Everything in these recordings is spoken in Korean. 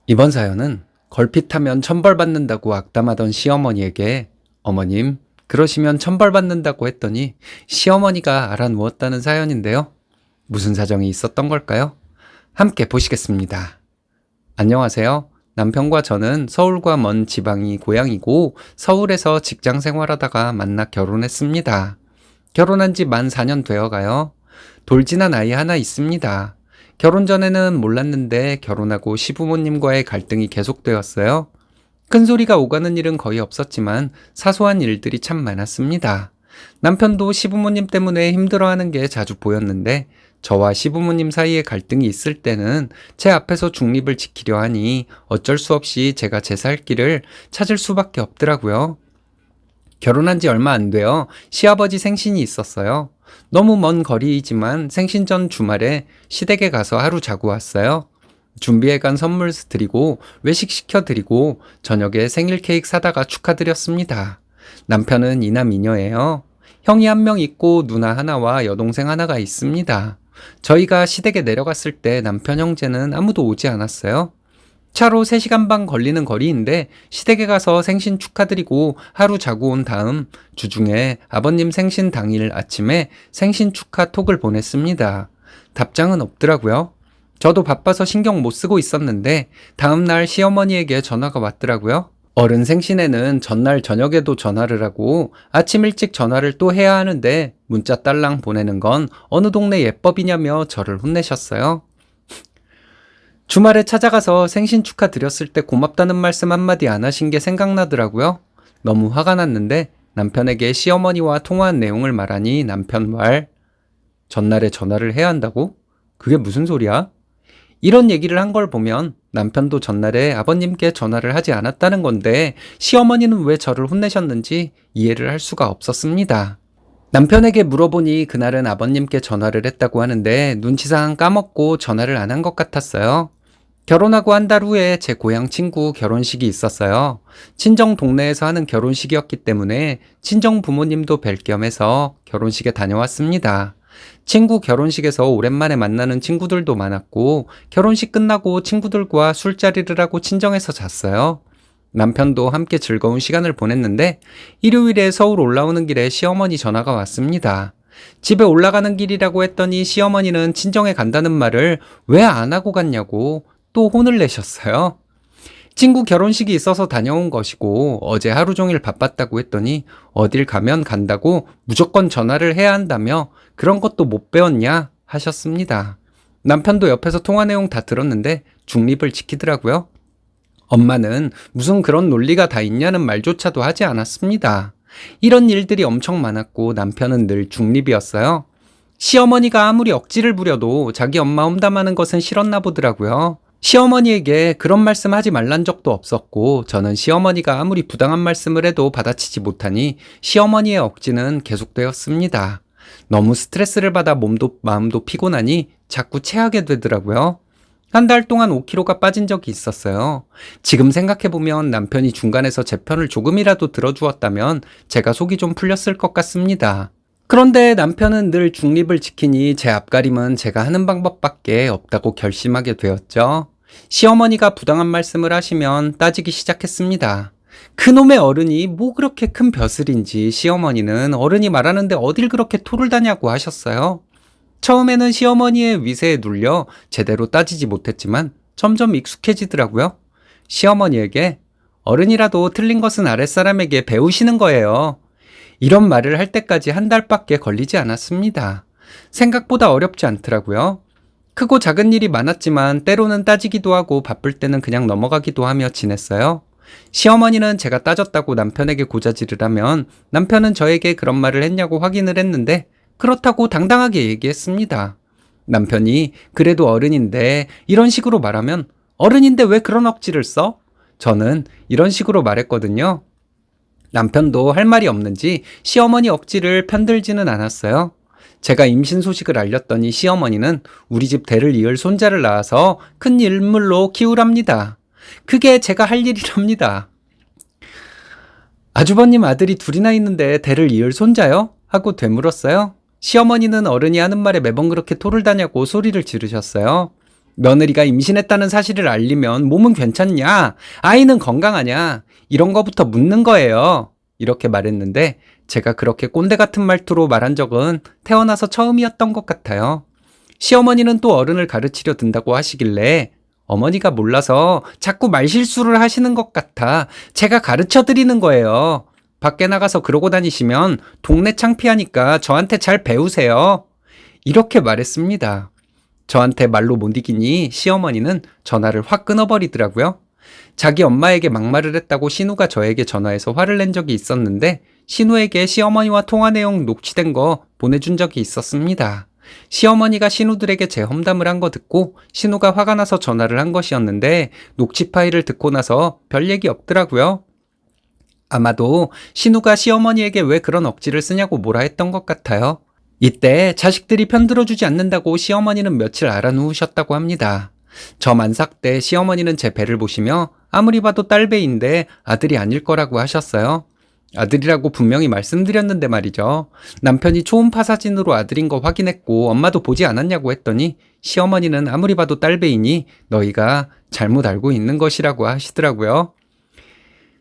이번 사연은 걸핏하면 천벌 받는다고 악담하던 시어머니에게 어머님, 그러시면 천벌 받는다고 했더니 시어머니가 알아누웠다는 사연인데요. 무슨 사정이 있었던 걸까요? 함께 보시겠습니다. 안녕하세요. 남편과 저는 서울과 먼 지방이 고향이고 서울에서 직장 생활하다가 만나 결혼했습니다. 결혼한 지 만 4년 되어가요. 돌진한 아이 하나 있습니다. 결혼 전에는 몰랐는데 결혼하고 시부모님과의 갈등이 계속되었어요. 큰 소리가 오가는 일은 거의 없었지만 사소한 일들이 참 많았습니다. 남편도 시부모님 때문에 힘들어하는 게 자주 보였는데 저와 시부모님 사이에 갈등이 있을 때는 제 앞에서 중립을 지키려 하니 어쩔 수 없이 제가 제 살 길을 찾을 수밖에 없더라고요. 결혼한 지 얼마 안 돼요. 시아버지 생신이 있었어요. 너무 먼 거리이지만 생신 전 주말에 시댁에 가서 하루 자고 왔어요. 준비해간 선물 드리고 외식 시켜드리고 저녁에 생일 케이크 사다가 축하드렸습니다. 남편은 이남 이녀예요. 형이 한 명 있고 누나 하나와 여동생 하나가 있습니다. 저희가 시댁에 내려갔을 때 남편 형제는 아무도 오지 않았어요. 차로 3시간 반 걸리는 거리인데 시댁에 가서 생신 축하드리고 하루 자고 온 다음 주중에 아버님 생신 당일 아침에 생신 축하 톡을 보냈습니다. 답장은 없더라고요. 저도 바빠서 신경 못 쓰고 있었는데 다음날 시어머니에게 전화가 왔더라고요. 어른 생신에는 전날 저녁에도 전화를 하고 아침 일찍 전화를 또 해야 하는데 문자 딸랑 보내는 건 어느 동네 예법이냐며 저를 혼내셨어요. 주말에 찾아가서 생신 축하드렸을 때 고맙다는 말씀 한마디 안 하신 게 생각나더라고요. 너무 화가 났는데 남편에게 시어머니와 통화한 내용을 말하니 남편 말, 전날에 전화를 해야 한다고? 그게 무슨 소리야? 이런 얘기를 한 걸 보면 남편도 전날에 아버님께 전화를 하지 않았다는 건데 시어머니는 왜 저를 혼내셨는지 이해를 할 수가 없었습니다. 남편에게 물어보니 그날은 아버님께 전화를 했다고 하는데 눈치상 까먹고 전화를 안 한 것 같았어요. 결혼하고 한 달 후에 제 고향 친구 결혼식이 있었어요. 친정 동네에서 하는 결혼식이었기 때문에 친정 부모님도 뵐 겸 해서 결혼식에 다녀왔습니다. 친구 결혼식에서 오랜만에 만나는 친구들도 많았고 결혼식 끝나고 친구들과 술자리를 하고 친정에서 잤어요. 남편도 함께 즐거운 시간을 보냈는데 일요일에 서울 올라오는 길에 시어머니 전화가 왔습니다. 집에 올라가는 길이라고 했더니 시어머니는 친정에 간다는 말을 왜 안 하고 갔냐고 또 혼을 내셨어요. 친구 결혼식이 있어서 다녀온 것이고 어제 하루 종일 바빴다고 했더니 어딜 가면 간다고 무조건 전화를 해야 한다며 그런 것도 못 배웠냐 하셨습니다. 남편도 옆에서 통화 내용 다 들었는데 중립을 지키더라고요. 엄마는 무슨 그런 논리가 다 있냐는 말조차도 하지 않았습니다. 이런 일들이 엄청 많았고 남편은 늘 중립이었어요. 시어머니가 아무리 억지를 부려도 자기 엄마 험담하는 것은 싫었나 보더라고요. 시어머니에게 그런 말씀 하지 말란 적도 없었고 저는 시어머니가 아무리 부당한 말씀을 해도 받아치지 못하니 시어머니의 억지는 계속되었습니다. 너무 스트레스를 받아 몸도 마음도 피곤하니 자꾸 체하게 되더라고요. 한 달 동안 5kg가 빠진 적이 있었어요. 지금 생각해보면 남편이 중간에서 제 편을 조금이라도 들어주었다면 제가 속이 좀 풀렸을 것 같습니다. 그런데 남편은 늘 중립을 지키니 제 앞가림은 제가 하는 방법밖에 없다고 결심하게 되었죠. 시어머니가 부당한 말씀을 하시면 따지기 시작했습니다. 그놈의 어른이 뭐 그렇게 큰 벼슬인지 시어머니는 어른이 말하는데 어딜 그렇게 토를 다냐고 하셨어요. 처음에는 시어머니의 위세에 눌려 제대로 따지지 못했지만 점점 익숙해지더라고요. 시어머니에게 어른이라도 틀린 것은 아랫사람에게 배우시는 거예요. 이런 말을 할 때까지 한 달밖에 걸리지 않았습니다. 생각보다 어렵지 않더라고요. 크고 작은 일이 많았지만 때로는 따지기도 하고 바쁠 때는 그냥 넘어가기도 하며 지냈어요. 시어머니는 제가 따졌다고 남편에게 고자질을 하면 남편은 저에게 그런 말을 했냐고 확인을 했는데 그렇다고 당당하게 얘기했습니다. 남편이 그래도 어른인데 이런 식으로 말하면 어른인데 왜 그런 억지를 써? 저는 이런 식으로 말했거든요. 남편도 할 말이 없는지 시어머니 억지를 편들지는 않았어요. 제가 임신 소식을 알렸더니 시어머니는 우리 집 대를 이을 손자를 낳아서 큰 인물로 키우랍니다. 그게 제가 할 일이랍니다. 아주버님 아들이 둘이나 있는데 대를 이을 손자요? 하고 되물었어요. 시어머니는 어른이 하는 말에 매번 그렇게 토를 다냐고 소리를 지르셨어요. 며느리가 임신했다는 사실을 알리면 몸은 괜찮냐? 아이는 건강하냐? 이런 거부터 묻는 거예요. 이렇게 말했는데 제가 그렇게 꼰대 같은 말투로 말한 적은 태어나서 처음이었던 것 같아요. 시어머니는 또 어른을 가르치려 든다고 하시길래 어머니가 몰라서 자꾸 말실수를 하시는 것 같아 제가 가르쳐 드리는 거예요. 밖에 나가서 그러고 다니시면 동네 창피하니까 저한테 잘 배우세요. 이렇게 말했습니다. 저한테 말로 못 이기니 시어머니는 전화를 확 끊어버리더라고요. 자기 엄마에게 막말을 했다고 신우가 저에게 전화해서 화를 낸 적이 있었는데 신우에게 시어머니와 통화 내용 녹취된 거 보내준 적이 있었습니다. 시어머니가 신우들에게 제 험담을 한 거 듣고 신우가 화가 나서 전화를 한 것이었는데 녹취 파일을 듣고 나서 별 얘기 없더라고요. 아마도 신우가 시어머니에게 왜 그런 억지를 쓰냐고 뭐라 했던 것 같아요. 이때 자식들이 편들어주지 않는다고 시어머니는 며칠 알아누우셨다고 합니다. 저 만삭 때 시어머니는 제 배를 보시며 아무리 봐도 딸배인데 아들이 아닐 거라고 하셨어요. 아들이라고 분명히 말씀드렸는데 말이죠. 남편이 초음파 사진으로 아들인 거 확인했고 엄마도 보지 않았냐고 했더니 시어머니는 아무리 봐도 딸배이니 너희가 잘못 알고 있는 것이라고 하시더라고요.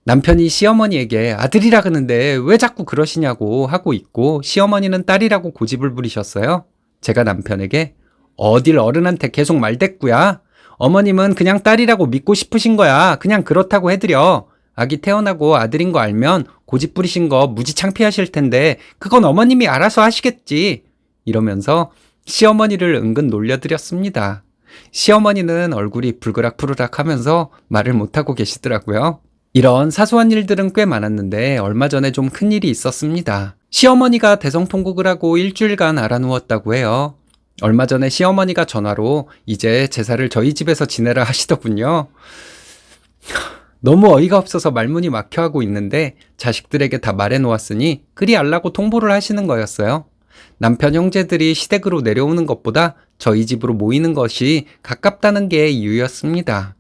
남편이 시어머니에게 아들이라 그러는데 왜 자꾸 그러시냐고 하고 있고 시어머니는 딸이라고 고집을 부리셨어요. 제가 남편에게 어딜 어른한테 계속 말대꾸야. 어머님은 그냥 딸이라고 믿고 싶으신 거야. 그냥 그렇다고 해드려. 아기 태어나고 아들인 거 알면 고집 부리신 거 무지 창피하실 텐데 그건 어머님이 알아서 하시겠지. 이러면서 시어머니를 은근 놀려드렸습니다. 시어머니는 얼굴이 불그락푸르락 하면서 말을 못하고 계시더라고요. 이런 사소한 일들은 꽤 많았는데 얼마 전에 좀 큰일이 있었습니다. 시어머니가 대성통곡을 하고 일주일간 알아누웠다고 해요. 얼마 전에 시어머니가 전화로 이제 제사를 저희 집에서 지내라 하시더군요. 너무 어이가 없어서 말문이 막혀하고 있는데 자식들에게 다 말해놓았으니 그리 알라고 통보를 하시는 거였어요. 남편 형제들이 시댁으로 내려오는 것보다 저희 집으로 모이는 것이 가깝다는 게 이유였습니다.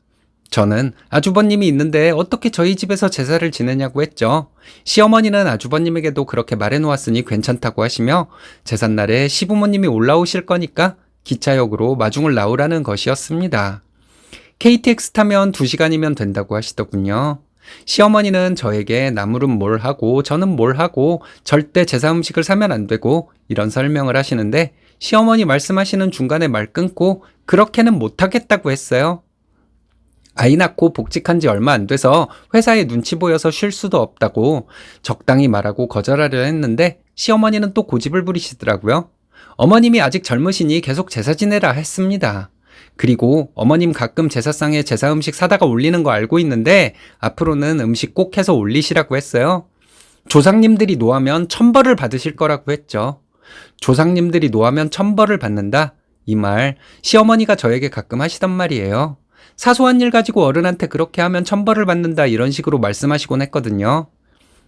저는 아주버님이 있는데 어떻게 저희 집에서 제사를 지내냐고 했죠. 시어머니는 아주버님에게도 그렇게 말해놓았으니 괜찮다고 하시며 제삿날에 시부모님이 올라오실 거니까 기차역으로 마중을 나오라는 것이었습니다. KTX 타면 2시간이면 된다고 하시더군요. 시어머니는 저에게 나물은 뭘 하고 저는 뭘 하고 절대 제사 음식을 사면 안 되고 이런 설명을 하시는데 시어머니 말씀하시는 중간에 말 끊고 그렇게는 못하겠다고 했어요. 아이 낳고 복직한 지 얼마 안 돼서 회사에 눈치 보여서 쉴 수도 없다고 적당히 말하고 거절하려 했는데 시어머니는 또 고집을 부리시더라고요. 어머님이 아직 젊으시니 계속 제사 지내라 했습니다. 그리고 어머님 가끔 제사상에 제사 음식 사다가 올리는 거 알고 있는데 앞으로는 음식 꼭 해서 올리시라고 했어요. 조상님들이 노하면 천벌을 받으실 거라고 했죠. 조상님들이 노하면 천벌을 받는다? 이 말 시어머니가 저에게 가끔 하시던 말이에요. 사소한 일 가지고 어른한테 그렇게 하면 천벌을 받는다 이런 식으로 말씀하시곤 했거든요.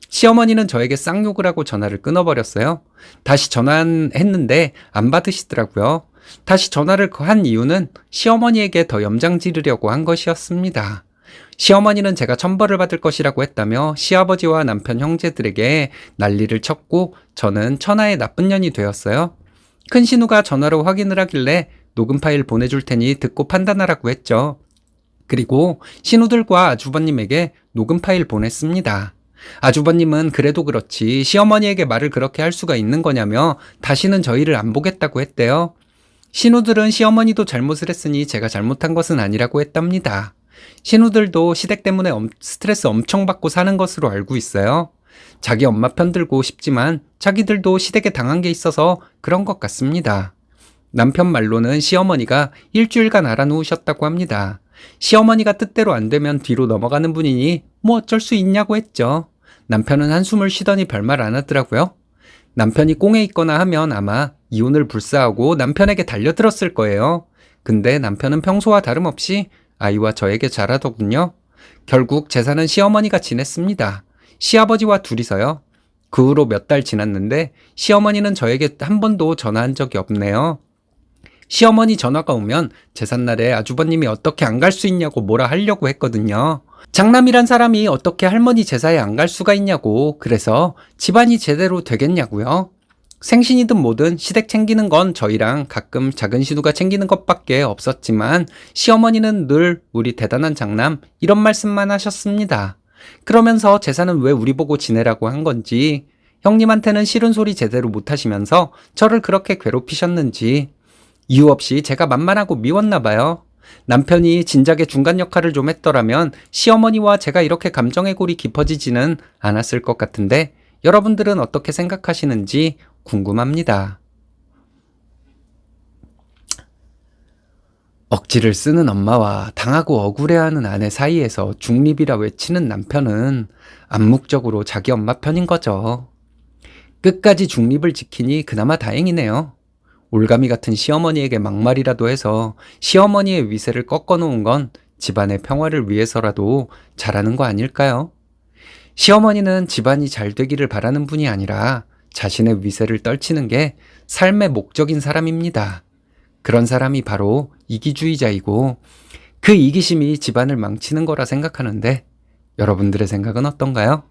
시어머니는 저에게 쌍욕을 하고 전화를 끊어버렸어요. 다시 전화했는데 안 받으시더라고요. 다시 전화를 한 이유는 시어머니에게 더 염장 지르려고 한 것이었습니다. 시어머니는 제가 천벌을 받을 것이라고 했다며 시아버지와 남편 형제들에게 난리를 쳤고 저는 천하의 나쁜 년이 되었어요. 큰 신우가 전화로 확인을 하길래 녹음 파일 보내줄 테니 듣고 판단하라고 했죠. 그리고 신우들과 아주버님에게 녹음 파일 보냈습니다. 아주버님은 그래도 그렇지 시어머니에게 말을 그렇게 할 수가 있는 거냐며 다시는 저희를 안 보겠다고 했대요. 신우들은 시어머니도 잘못을 했으니 제가 잘못한 것은 아니라고 했답니다. 신우들도 시댁 때문에 스트레스 엄청 받고 사는 것으로 알고 있어요. 자기 엄마 편 들고 싶지만 자기들도 시댁에 당한 게 있어서 그런 것 같습니다. 남편 말로는 시어머니가 일주일간 알아누우셨다고 합니다. 시어머니가 뜻대로 안 되면 뒤로 넘어가는 분이니 뭐 어쩔 수 있냐고 했죠. 남편은 한숨을 쉬더니 별말 안 하더라고요. 남편이 꽁에 있거나 하면 아마 이혼을 불사하고 남편에게 달려들었을 거예요. 근데 남편은 평소와 다름없이 아이와 저에게 잘하더군요. 결국 제사는 시어머니가 지냈습니다. 시아버지와 둘이서요. 그 후로 몇 달 지났는데 시어머니는 저에게 한 번도 전화한 적이 없네요. 시어머니 전화가 오면 제삿날에 아주버님이 어떻게 안 갈 수 있냐고 뭐라 하려고 했거든요. 장남이란 사람이 어떻게 할머니 제사에 안 갈 수가 있냐고 그래서 집안이 제대로 되겠냐고요. 생신이든 뭐든 시댁 챙기는 건 저희랑 가끔 작은 시누가 챙기는 것밖에 없었지만 시어머니는 늘 우리 대단한 장남 이런 말씀만 하셨습니다. 그러면서 제사는 왜 우리 보고 지내라고 한 건지, 형님한테는 싫은 소리 제대로 못 하시면서 저를 그렇게 괴롭히셨는지, 이유 없이 제가 만만하고 미웠나 봐요. 남편이 진작에 중간 역할을 좀 했더라면 시어머니와 제가 이렇게 감정의 골이 깊어지지는 않았을 것 같은데, 여러분들은 어떻게 생각하시는지 궁금합니다. 억지를 쓰는 엄마와 당하고 억울해하는 아내 사이에서 중립이라 외치는 남편은 암묵적으로 자기 엄마 편인 거죠. 끝까지 중립을 지키니 그나마 다행이네요. 올가미 같은 시어머니에게 막말이라도 해서 시어머니의 위세를 꺾어놓은 건 집안의 평화를 위해서라도 잘하는 거 아닐까요? 시어머니는 집안이 잘 되기를 바라는 분이 아니라 자신의 위세를 떨치는 게 삶의 목적인 사람입니다. 그런 사람이 바로 이기주의자이고, 그 이기심이 집안을 망치는 거라 생각하는데, 여러분들의 생각은 어떤가요?